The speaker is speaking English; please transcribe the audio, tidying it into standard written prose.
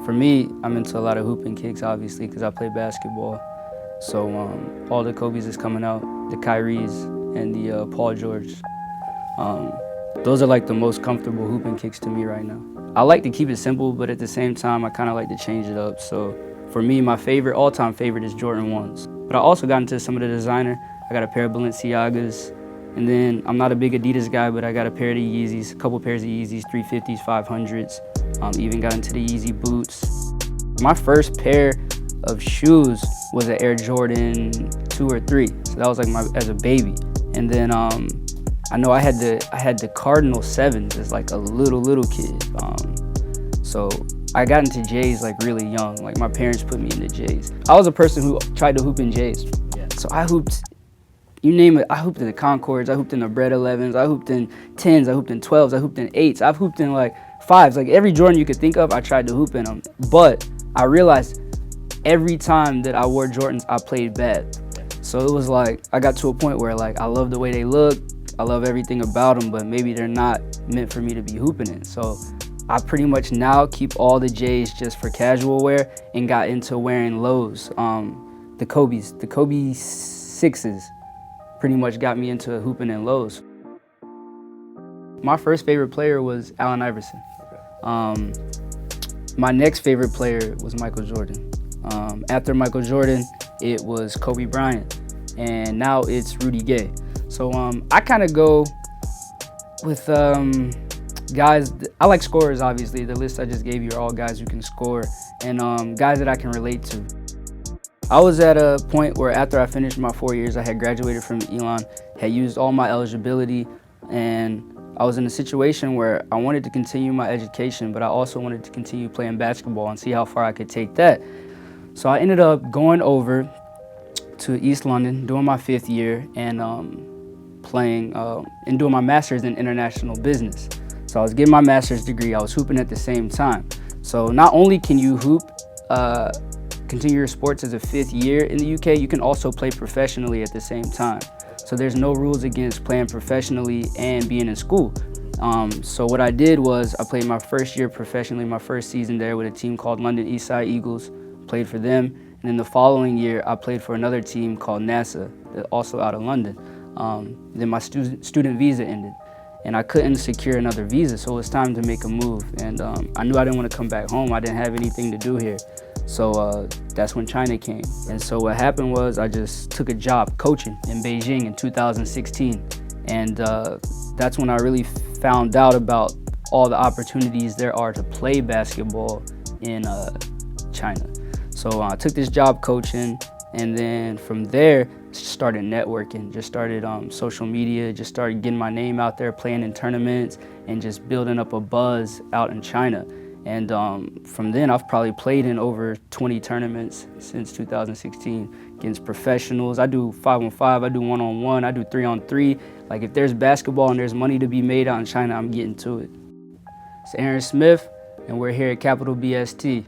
For me, I'm into a lot of hooping kicks, obviously, because I play basketball. So all the Kobe's is coming out, the Kyries and the Paul George. Those are like the most comfortable hooping kicks to me right now. I like to keep it simple, but at the same time, I kind of like to change it up. So for me, my favorite, all-time favorite is Jordan 1s. But I also got into some of the designer. I got a pair of Balenciagas. And then I'm not a big Adidas guy, but I got a pair of the Yeezys, a couple pairs of Yeezys, 350s, 500s. Even got into the Yeezy boots. My first pair of shoes was an Air Jordan 2 or 3. So that was like as a baby. And then I know I had the Cardinal 7s as like a little kid. So I got into J's like really young. Like my parents put me into J's. I was a person who tried to hoop in J's. Yeah. So I hooped, you name it, I hooped in the Concords, I hooped in the Bread 11s, I hooped in 10s, I hooped in 12s, I hooped in 8s, I've hooped in like 5s. Like every Jordan you could think of, I tried to hoop in them. But I realized every time that I wore Jordans, I played bad. So it was like, I got to a point where like, I love the way they look, I love everything about them, but maybe they're not meant for me to be hooping in. So I pretty much now keep all the J's just for casual wear and got into wearing lows. The Kobe 6s pretty much got me into hooping in lows. My first favorite player was Allen Iverson. My next favorite player was Michael Jordan. After Michael Jordan, it was Kobe Bryant, and now it's Rudy Gay. So I kind of go with guys, I like scorers, obviously. The list I just gave you are all guys who can score, and guys that I can relate to. I was at a point where after I finished my 4 years, I had graduated from Elon, had used all my eligibility, and I was in a situation where I wanted to continue my education, but I also wanted to continue playing basketball and see how far I could take that. So I ended up going over to East London, doing my 5th year, and playing and doing my master's in international business. So I was getting my master's degree, I was hooping at the same time. So not only can you hoop, continue your sports as a 5th year in the UK, you can also play professionally at the same time. So there's no rules against playing professionally and being in school. So what I did was I played my first year professionally, my first season there with a team called London Eastside Eagles, played for them. And then the following year, I played for another team called NASA, also out of London. Then my student visa ended, and I couldn't secure another visa, so it was time to make a move. And I knew I didn't want to come back home. I didn't have anything to do here. So that's when China came. And so what happened was I just took a job coaching in Beijing in 2016. And that's when I really found out about all the opportunities there are to play basketball in China. So I took this job coaching, and then from there, started networking, just started social media, just started getting my name out there, playing in tournaments, and just building up a buzz out in China. And from then, I've probably played in over 20 tournaments since 2016 against professionals. I do 5-on-5, I do 1-on-1, I do 3-on-3. Like if there's basketball and there's money to be made out in China, I'm getting to it. It's Aaron Smith, and we're here at Capital BST.